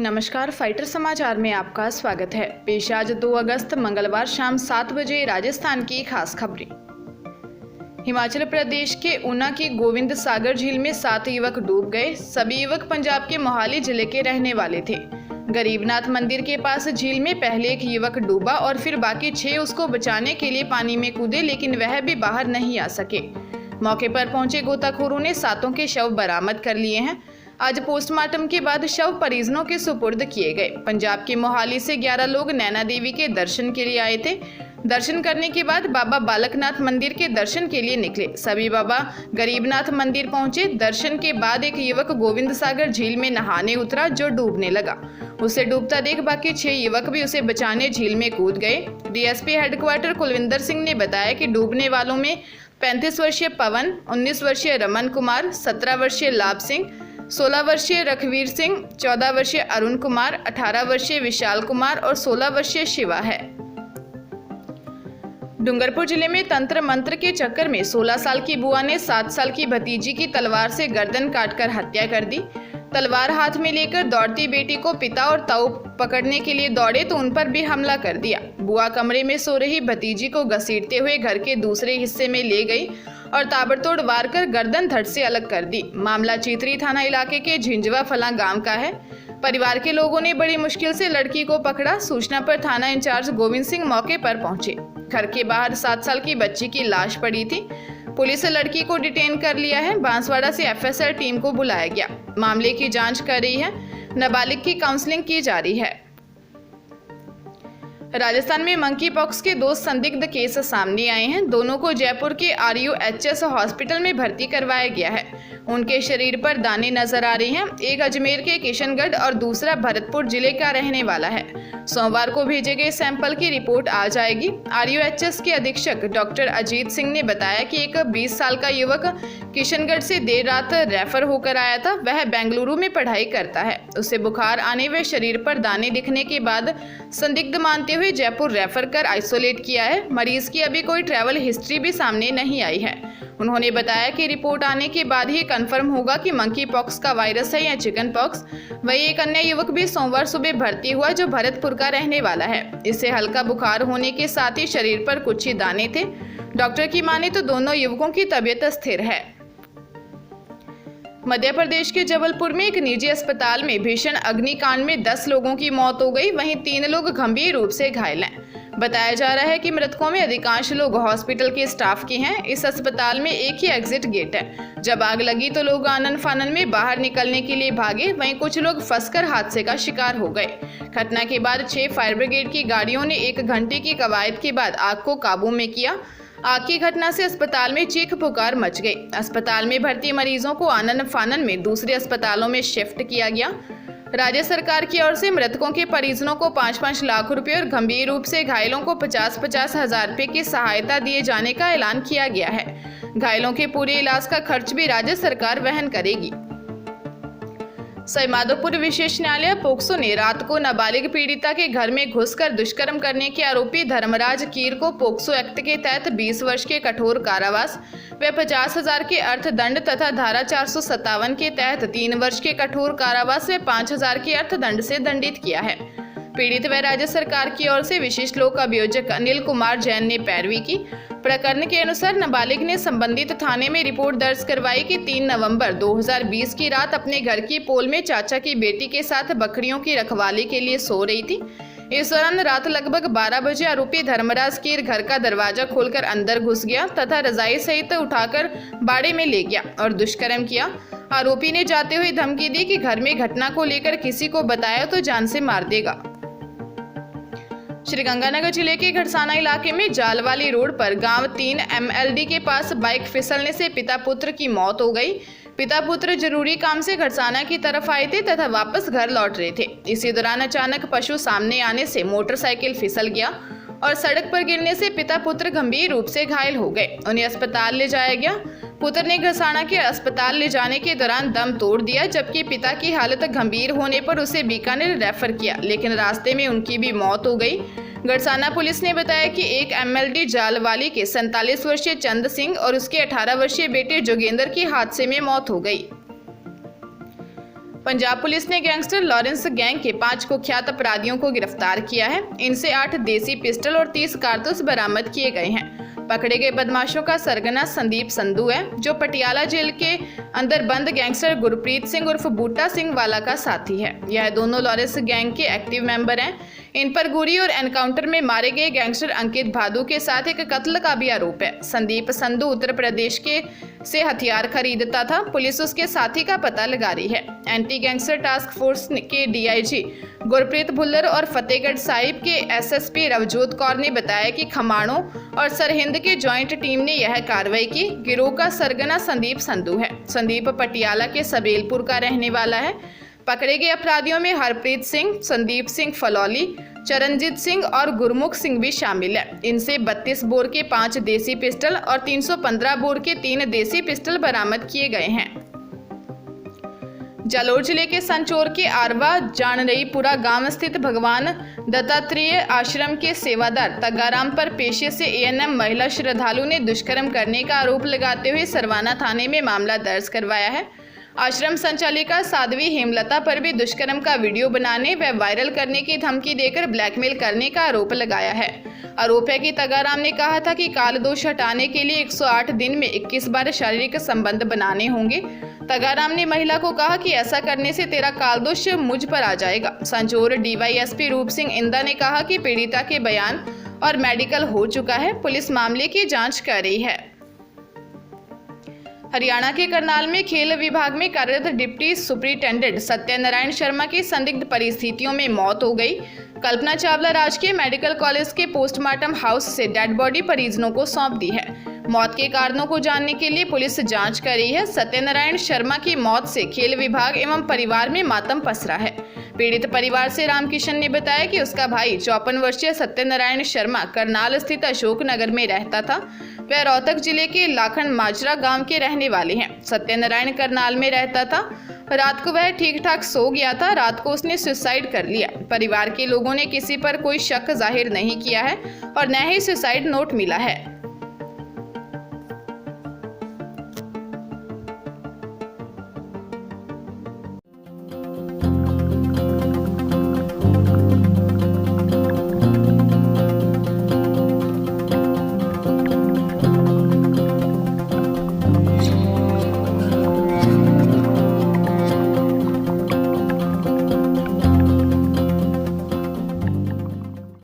नमस्कार, फाइटर समाचार में आपका स्वागत है। पेश आज 2 अगस्त मंगलवार शाम 7 बजे राजस्थान की खास खबरें। हिमाचल प्रदेश के ऊना की गोविंद सागर झील में 7 युवक डूब गए। सभी युवक पंजाब के मोहाली जिले के रहने वाले थे। गरीबनाथ मंदिर के पास झील में पहले एक युवक डूबा और फिर बाकी 6 उसको बचाने के लिए पानी में कूदे, लेकिन वह भी बाहर नहीं आ सके। मौके पर पहुंचे गोताखोरों ने 7 के शव बरामद कर लिए हैं। आज पोस्टमार्टम के बाद शव परिजनों के सुपुर्द किए गए। पंजाब के मोहाली से 11 लोग नैना देवी के दर्शन के लिए आए थे। दर्शन करने के बाद बाबा बालकनाथ मंदिर के दर्शन के लिए निकले। सभी बाबा गरीबनाथ मंदिर पहुंचे। दर्शन के बाद एक युवक गोविंद सागर झील में नहाने उतरा जो डूबने लगा। उसे डूबता देख बाकी 6 युवक भी उसे बचाने झील में कूद गए। डीएसपी हेडक्वार्टर कुलविंदर सिंह ने बताया कि डूबने वालों में 35 वर्षीय पवन, 19 वर्षीय रमन कुमार, 17 वर्षीय लाभ सिंह, 16 वर्षीय रघुवीर सिंह, 14 वर्षीय अरुण कुमार, 18 वर्षीय विशाल कुमार और 16 वर्षीय शिवा है। डूंगरपुर जिले में तंत्र मंत्र के चक्कर में 16 साल की बुआ ने 7 साल की भतीजी की तलवार से गर्दन काटकर हत्या कर दी। तलवार हाथ में लेकर दौड़ती बेटी को पिता और ताऊ पकड़ने के लिए दौड़े तो उन पर भी हमला कर दिया। बुआ कमरे में सो रही भतीजी को घसीटते हुए घर के दूसरे हिस्से में ले गई और ताबड़तोड़ वार कर गर्दन धड़ से अलग कर दी। मामला चीतरी थाना इलाके के झिंझवा फला गांव का है। परिवार के लोगों ने बड़ी मुश्किल से लड़की को पकड़ा। सूचना पर थाना इंचार्ज गोविंद सिंह मौके पर पहुंचे। घर के बाहर 7 साल की बच्ची की लाश पड़ी थी। पुलिस ने लड़की को डिटेन कर लिया है। बांसवाड़ा से एफएसएल टीम को बुलाया गया। मामले की जांच कर रही है। नाबालिग की काउंसलिंग की जा रही है। राजस्थान में मंकी पॉक्स के 2 संदिग्ध केस सामने आए हैं। दोनों को जयपुर के RUHS हॉस्पिटल में भर्ती करवाया गया है। उनके शरीर पर दाने नजर आ रहे हैं। एक अजमेर के किशनगढ़ और दूसरा भरतपुर जिले का रहने वाला है। सोमवार को भेजे गए सैंपल की रिपोर्ट आ जाएगी। RUHS के अधीक्षक डॉक्टर अजीत सिंह ने बताया कि एक 20 साल का युवक किशनगढ़ से देर रात रेफर होकर आया था। वह बेंगलुरु में पढ़ाई करता है। उसे बुखार आने व शरीर पर दाने दिखने के बाद संदिग्ध मानते हुए जयपुर रेफर कर आइसोलेट किया है। मरीज की अभी कोई ट्रैवल हिस्ट्री भी सामने नहीं आई है। उन्होंने बताया कि रिपोर्ट आने के बाद ही कंफर्म होगा कि मंकी पॉक्स का वायरस है या चिकन पॉक्स। वही एक अन्य युवक भी सोमवार सुबह भर्ती हुआ जो भरतपुर का रहने वाला है। इसे हल्का बुखार होने के साथ ही शरीर पर कुछ ही दाने थे। डॉक्टर की माने तो दोनों युवकों की तबीयत स्थिर है। मध्य प्रदेश के जबलपुर में एक निजी अस्पताल में भीषण अग्निकांड में 10 लोगों की मौत हो गई। वहीं 3 लोग गंभीर रूप से घायल हैं। बताया जा रहा है कि मृतकों में अधिकांश लोग हॉस्पिटल के स्टाफ के हैं। इस अस्पताल में एक ही एग्जिट गेट है। जब आग लगी तो लोग आनन फानन में बाहर निकलने के लिए भागे। वहीं कुछ लोग फंसकर हादसे का शिकार हो गए। घटना के बाद 6 फायर ब्रिगेड की गाड़ियों ने 1 घंटे की कवायद के बाद आग को काबू में किया। आग की घटना से अस्पताल में चीख पुकार मच गई। अस्पताल में भर्ती मरीजों को आनन फानन में दूसरे अस्पतालों में शिफ्ट किया गया। राज्य सरकार की ओर से मृतकों के परिजनों को 5-5 लाख रुपए और गंभीर रूप से घायलों को 50-50 हजार रुपए की सहायता दिए जाने का ऐलान किया गया है। घायलों के पूरे इलाज का खर्च भी राज्य सरकार वहन करेगी। सवाईमाधोपुर विशेष न्यायालय पोक्सो ने रात को नाबालिग पीड़िता के घर में घुसकर दुष्कर्म करने के आरोपी धर्मराज कीर को पोक्सो एक्ट के तहत 20 वर्ष के कठोर कारावास व 50,000 के अर्थदंड तथा धारा 457 के तहत 3 वर्ष के कठोर कारावास व 5,000 के अर्थदंड से दंडित किया है। पीड़ित व राज्य सरकार की ओर से विशिष्ट लोक अभियोजक अनिल कुमार जैन ने पैरवी की। प्रकरण के अनुसार नाबालिग ने संबंधित थाने में रिपोर्ट दर्ज करवाई कि 3 नवंबर 2020 की रात अपने घर की पोल में चाचा की बेटी के साथ बकरियों की रखवाली के लिए सो रही थी। इस दौरान रात लगभग 12 बजे आरोपी धर्मराज कीर घर का दरवाजा खोलकर अंदर घुस गया तथा रजाई सहित उठाकर बाड़े में ले गया और दुष्कर्म किया। आरोपी ने जाते हुए धमकी दी कि घर में घटना को लेकर किसी को बताया तो जान से मार देगा। श्रीगंगानगर जिले के घड़साना इलाके में जालवाली रोड पर गांव 3 MLD के पास बाइक फिसलने से पिता पुत्र की मौत हो गई। पिता पुत्र जरूरी काम से घड़साना की तरफ आए थे तथा वापस घर लौट रहे थे। इसी दौरान अचानक पशु सामने आने से मोटरसाइकिल फिसल गया और सड़क पर गिरने से पिता पुत्र गंभीर रूप से घायल हो गए। उन्हें अस्पताल ले जाया गया। पुत्र ने घड़साना के अस्पताल ले जाने के दौरान दम तोड़ दिया, जबकि पिता की हालत गंभीर होने पर उसे बीकानेर रेफर किया, लेकिन रास्ते में उनकी भी मौत हो गई। घड़साना पुलिस ने बताया कि एक MLD जालवाली के 47 वर्षीय चंद सिंह और उसके 18 वर्षीय बेटे जोगेंद्र की हादसे में मौत हो गई। पंजाब पुलिस ने गैंगस्टर लॉरेंस गैंग के 5 कुख्यात अपराधियों को गिरफ्तार किया है। इनसे 8 देसी पिस्टल और 30 कारतूस बरामद किए गए हैं। पकड़े गए बदमाशों का सरगना संदीप संधू है, जो पटियाला जेल के अंदर बंद गैंगस्टर गुरप्रीत सिंह उर्फ बूटा सिंह वाला का साथी है। यह दोनों लॉरेंस गैंग के एक्टिव मेंबर हैं। इन पर गुरी और एनकाउंटर में मारे गए गैंगस्टर अंकित भादु के साथ एक कत्ल का भी आरोप है। संदीप संधू उत्तर प्रदेश से हथियार खरीदता था। पुलिस उसके साथी का पता लगा रही है। एंटी गैंगस्टर टास्क फोर्स के डीआईजी गुरप्रीत भुल्लर और फतेहगढ़ साहिब के एसएसपी रवजोत कौर ने बताया कि खमाणों और सरहिंद की ज्वाइंट टीम ने यह कार्रवाई की। गिरोह का सरगना संदीप संधू है। संदीप पटियाला के सबेलपुर का रहने वाला है। पकड़े गए अपराधियों में हरप्रीत सिंह, संदीप सिंह फलौली, चरणजीत सिंह और गुरमुख सिंह भी शामिल है। इनसे 32 बोर के 5 देसी पिस्टल और 315 बोर के 3 देसी पिस्टल बरामद किए गए हैं। जालोर जिले के संचोर के आरवा जानरईपुरा गांव स्थित भगवान दत्तात्रेय आश्रम के सेवादार तगाराम पर पेशे से एएनएम महिला श्रद्धालु ने दुष्कर्म करने का आरोप लगाते हुए सरवाना थाने में मामला दर्ज करवाया है। आश्रम संचालिका साध्वी हेमलता पर भी दुष्कर्म का वीडियो बनाने व वायरल करने की धमकी देकर ब्लैकमेल करने का आरोप लगाया है। आरोप है कि तगाराम ने कहा था कि काल दोष हटाने के लिए 108 दिन में 21 बार शारीरिक संबंध बनाने होंगे। तगाराम ने महिला को कहा कि ऐसा करने से तेरा काल दोष मुझ पर आ जाएगा। संचोर डीवाईएसपी रूप सिंह इंदा ने कहा कि पीड़िता के बयान और मेडिकल हो चुका है। पुलिस मामले की जांच कर रही है। हरियाणा के करनाल में खेल विभाग में कार्यरत डिप्टी सुपरिटेंडेंट सत्यनारायण शर्मा की संदिग्ध परिस्थितियों में मौत हो गई। कल्पना चावला राजकीय मेडिकल कॉलेज के पोस्टमार्टम हाउस से डेड बॉडी परिजनों को सौंप दी है। मौत के कारणों को जानने के लिए पुलिस जांच कर रही है। सत्यनारायण शर्मा की मौत से खेल विभाग एवं परिवार में मातम पसरा है। पीड़ित परिवार से रामकिशन ने बताया कि उसका भाई 54 वर्षीय सत्यनारायण शर्मा करनाल स्थित अशोक नगर में रहता था। वह रोहतक जिले के लाखन माजरा गांव के रहने वाले हैं। सत्यनारायण करनाल में रहता था। रात को वह ठीक ठाक सो गया था। रात को उसने सुसाइड कर लिया। परिवार के लोगों ने किसी पर कोई शक जाहिर नहीं किया है और न ही सुसाइड नोट मिला है।